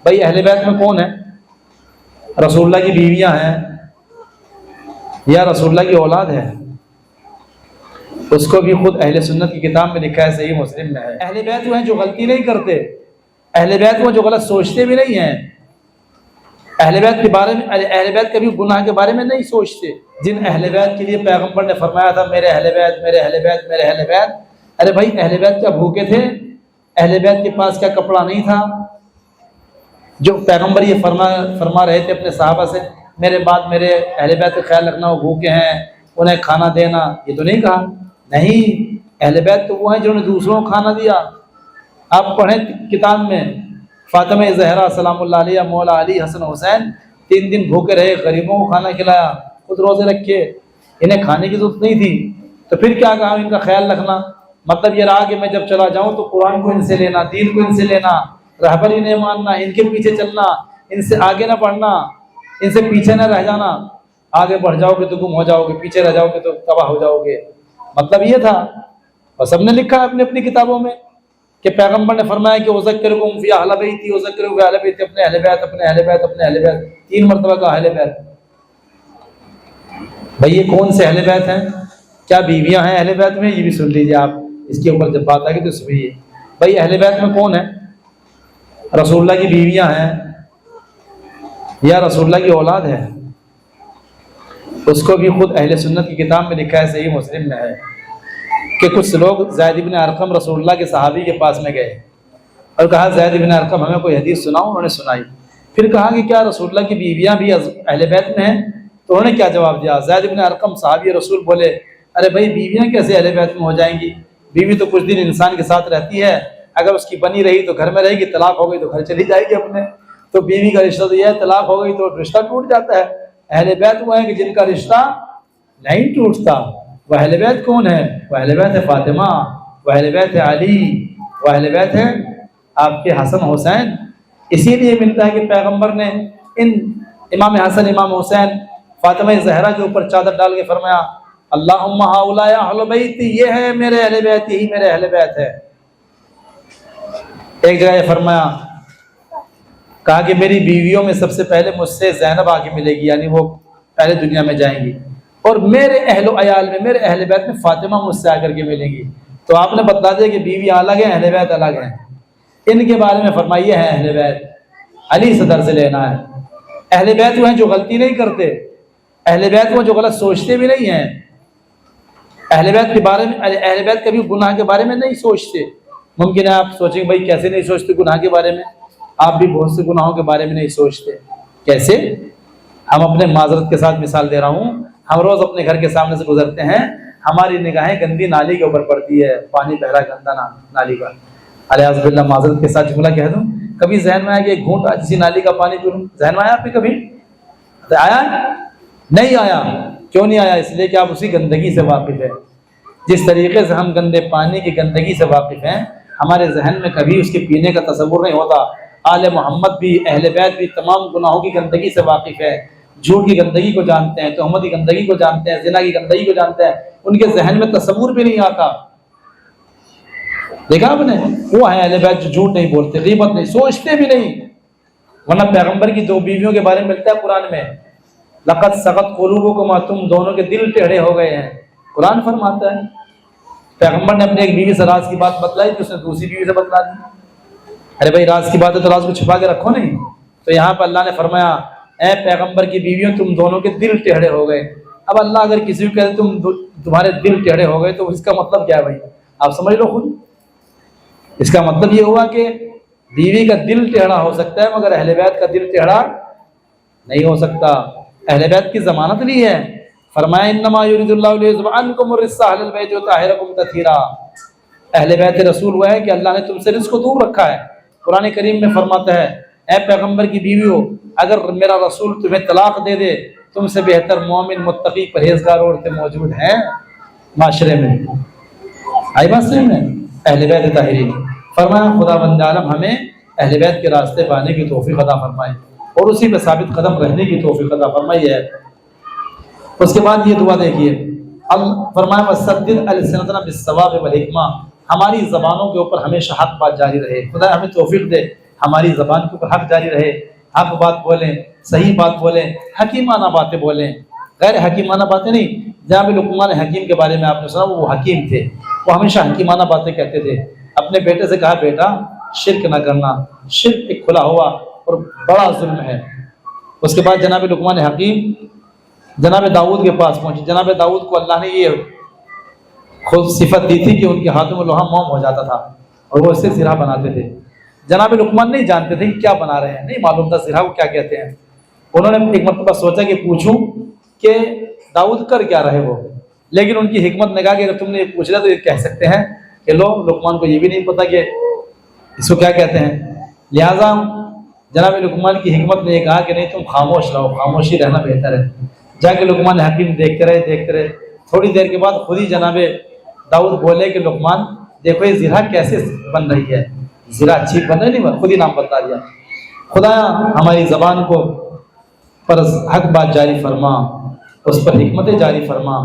بھائی اہل بیت میں کون ہے؟ رسول اللہ کی بیویاں ہیں یا رسول اللہ کی اولاد ہے؟ اس کو بھی خود اہل سنت کی کتاب میں لکھا ہے، صحیح مسلم میں ہے۔ اہل بیت وہ ہیں جو غلطی نہیں کرتے، اہل بیت وہ جو غلط سوچتے بھی نہیں ہیں، اہل بیت کے بارے میں اہل بیت کبھی گناہ کے بارے میں نہیں سوچتے۔ جن اہل بیت کے لیے پیغمبر نے فرمایا تھا میرے اہل بیت میرے اہل بیت میرے اہل بیت، ارے بھائی اہل بیت کیا بھوکے تھے؟ اہل بیت کے پاس کیا کپڑا نہیں تھا؟ جو پیغمبر یہ فرما رہے تھے اپنے صحابہ سے میرے بعد میرے اہل بیت کا خیال رکھنا، وہ بھوکے ہیں انہیں کھانا دینا، یہ تو نہیں کہا؟ نہیں، اہل بیت تو وہ ہیں جنہوں نے دوسروں کو کھانا دیا۔ آپ پڑھیں کتاب میں، فاطمہ زہرا سلام اللہ علیہ، مولا علی حسن حسین 3 دن بھوکے رہے، غریبوں کو کھانا کھلایا، خود روزے رکھے، انہیں کھانے کی ضرورت نہیں تھی، تو پھر کیا کہا ان کا خیال رکھنا؟ مطلب یہ رہا کہ میں جب چلا جاؤں تو قرآن کو ان سے لینا، دین کو ان سے لینا، رہبری نہیں ماننا، ان کے پیچھے چلنا، ان سے آگے نہ بڑھنا، ان سے پیچھے نہ رہ جانا، آگے بڑھ جاؤ گے تو گم ہو جاؤ گے، پیچھے رہ جاؤ گے تو تباہ ہو جاؤ گے۔ مطلب یہ تھا، اور سب نے لکھا ہے اپنی اپنی کتابوں میں کہ پیغمبر نے فرمایا کہ اذکرکم فی اہل بیتی، اذکرکم فی اہل بیتی، اپنے اہل بیت اپنے اہل بیت اپنے اہل بیت، 3 مرتبہ کا اہل بیت۔ بھئی یہ کون سے اہل بیت ہیں؟ کیا بیویاں ہیں اہل بیت میں؟ یہ بھی سن لیجیے آپ، اس کے اوپر جب بات آ گئی تو سنیے۔ بھئی اہل بیت میں کون ہے؟ رسول اللہ کی بیویاں ہیں یا رسول اللہ کی اولاد ہے؟ اس کو بھی خود اہل سنت کی کتاب میں لکھا ہے، صحیح مسلم میں ہے کہ کچھ لوگ زید بن ارقم رسول اللہ کے صحابی کے پاس میں گئے اور کہا زید بن ارقم ہمیں کوئی حدیث سناؤ، انہوں نے سنائی۔ پھر کہا کہ کیا رسول اللہ کی بیویاں بھی اہل بیت میں ہیں؟ تو انہوں نے کیا جواب دیا؟ زید بن ارقم صحابی رسول بولے ارے بھائی بیویاں کیسے اہل بیت میں ہو جائیں گی؟ بیوی تو کچھ دن انسان کے ساتھ رہتی ہے، اگر اس کی بنی رہی تو گھر میں رہے گی، طلاق ہو گئی تو گھر چلی جائے گی اپنے۔ تو بیوی کا رشتہ تو یہ ہے، طلاق ہو گئی تو رشتہ ٹوٹ جاتا ہے۔ اہل بیت وہ ہیں کہ جن کا رشتہ نہیں ٹوٹتا۔ وہ اہل بیت کون ہے؟ وہ اہل بیت ہے فاطمہ، وہ اہل بیت ہے علی، وہ اہل بیت ہے آپ کے حسن حسین۔ اسی لیے ملتا ہے کہ پیغمبر نے ان امام حسن امام حسین فاطمہ زہرا کے اوپر چادر ڈال کے فرمایا اللہم ہؤلاء اہل بیتی، یہ ہے میرے اہل بیت، یہی میرے اہل بیت ہے۔ ایک جگہ یہ فرمایا، کہا کہ میری بیویوں میں سب سے پہلے مجھ سے زینب آ کے ملے گی، یعنی وہ پہلے دنیا میں جائیں گی، اور میرے اہل و عیال میں میرے اہل بیت میں فاطمہ مجھ سے آ کر کے ملیں گی۔ تو آپ نے بتلا دیا کہ بیوی الگ ہیں، اہل بیت الگ ہیں۔ ان کے بارے میں فرمائیے ہے اہل بیت، علی سے درس لینا ہے۔ اہل بیت وہ ہیں جو غلطی نہیں کرتے، اہل بیت وہ جو غلط سوچتے بھی نہیں ہیں، اہل بیت کے بارے میں اہل بیت کبھی گناہ کے بارے میں نہیں سوچتے۔ ممکن ہے آپ سوچیں بھائی کیسے نہیں سوچتے گناہ کے بارے میں؟ آپ بھی بہت سے گناہوں کے بارے میں نہیں سوچتے۔ کیسے؟ ہم اپنے معذرت کے ساتھ مثال دے رہا ہوں، ہم روز اپنے گھر کے سامنے سے گزرتے ہیں، ہماری نگاہیں گندی نالی کے اوپر پڑتی ہے، پانی بہ رہا گندا نالی کا، الیاذ باللہ معذرت کے ساتھ جملہ کہہ دوں، کبھی ذہن میں آیا کہ ایک گھونٹ کسی نالی کا پانی پی لوں؟ ذہن میں آیا آپ کے کبھی؟ آیا نہیں آیا؟ کیوں نہیں آیا؟ اس لیے کہ آپ اسی گندگی سے واقف ہیں۔ جس طریقے سے ہم گندے پانی کی گندگی سے واقف ہیں، ہمارے ذہن میں کبھی اس کے پینے کا تصور نہیں ہوتا۔ آل محمد بھی، اہل بیت بھی تمام گناہوں کی گندگی سے واقف ہے، جھوٹ کی گندگی کو جانتے ہیں، تہمت کی گندگی کو جانتے ہیں، زنا کی گندگی کو جانتے ہیں، ان کے ذہن میں تصور بھی نہیں آتا۔ دیکھا آپ نے؟ وہ ہیں اہل بیت جو جھوٹ نہیں بولتے، غیبت نہیں، سوچتے بھی نہیں۔ ورنہ پیغمبر کی 2 بیویوں کے بارے میں ملتا ہے قرآن میں، لقد سقط قلوبکما، تم دونوں کے دل ٹیڑھے ہو گئے ہیں، قرآن فرماتا ہے۔ پیغمبر نے اپنے ایک بیوی سے راز کی بات بتلائی تو اس نے دوسری بیوی سے بتلا دی۔ ارے بھائی راز کی بات ہے تو راز کو چھپا کے رکھو نہیں۔ تو یہاں پر اللہ نے فرمایا اے پیغمبر کی بیویوں تم دونوں کے دل ٹیڑھے ہو گئے۔ اب اللہ اگر کسی کو کہے تمہارے دل ٹیڑھے ہو گئے تو اس کا مطلب کیا ہے بھائی؟ آپ سمجھ لو خود۔ اس کا مطلب یہ ہوا کہ بیوی کا دل ٹیڑھا ہو سکتا ہے مگر اہل بیت کا دل ٹیڑھا نہیں ہو سکتا۔ اہل بیت کی ضمانت لی ہے، فرمایا انما یرید اللہ لیذهب عنکم الرجس اہل البیت وطہرکم تطہیرا۔ اہل بیت رسول وہ ہے کہ اللہ نے تم سے رزق کو دور رکھا ہے۔ قرآن کریم میں فرماتا ہے اے پیغمبر کی بیویوں، اگر میرا رسول تمہیں طلاق دے دے، تم سے بہتر مومن متقی پرہیزگار عورتیں موجود ہیں معاشرے میں۔ آئی بات سمجھ میں؟ اہل بیت طاہرین۔ فرمایا خدا بند عالم ہمیں اہل بیت کے راستے پانے کی توفیق عطا فرمائے اور اسی پہ ثابت قدم رہنے کی توفیق عطا فرمائی ہے۔ اس کے بعد یہ دعا دیکھیے، فرمایا وَسَدِّدْ أَلْسِنَتَنَا بِالصَّوَابِ وَالْحِکْمَةِ، ہماری زبانوں کے اوپر ہمیشہ حق بات جاری رہے، خدا ہمیں توفیق دے ہماری زبان کے اوپر حق جاری رہے، حق بات بولیں، صحیح بات بولیں، حکیمانہ باتیں بولیں، غیر حکیمانہ باتیں نہیں۔ جناب لقمان حکیم کے بارے میں آپ نے سنا، وہ حکیم تھے، وہ ہمیشہ حکیمانہ باتیں کہتے تھے۔ اپنے بیٹے سے کہا بیٹا شرک نہ کرنا، شرک ایک کھلا ہوا اور بڑا ظلم ہے۔ اس کے بعد جناب لقمان حکیم جناب داؤد کے پاس پہنچے۔ جناب داؤد کو اللہ نے یہ خود صفت دی تھی کہ ان کے ہاتھوں میں لوہا موم ہو جاتا تھا اور وہ اس سے زرہ بناتے تھے۔ جناب لقمان نہیں جانتے تھے کہ کیا بنا رہے ہیں، نہیں معلوم تھا زرہ کو کیا کہتے ہیں۔ انہوں نے ایک مرتبہ سوچا کہ پوچھوں کہ داؤد کر کیا رہے وہ، لیکن ان کی حکمت نے کہا کہ اگر تم نے یہ پوچھ لیا تو یہ کہہ سکتے ہیں کہ لو لقمان کو یہ بھی نہیں پتہ کہ اس کو کیا کہتے ہیں۔ لہٰذا جناب لقمان کی حکمت نے یہ کہا کہ نہیں تم خاموش رہو، خاموشی رہنا بہتر ہے۔ جا کے لقمان حکیم دیکھتے رہے، تھوڑی دیر کے بعد خود ہی جناب داؤد بولے کہ لقمان دیکھو یہ زرہ کیسے بن رہی ہے، زرہ اچھی بن رہی نہیں، خود ہی نام بتا دیا۔ خدا ہماری زبان کو پر حق بات جاری فرما، اس پر حکمت جاری فرما۔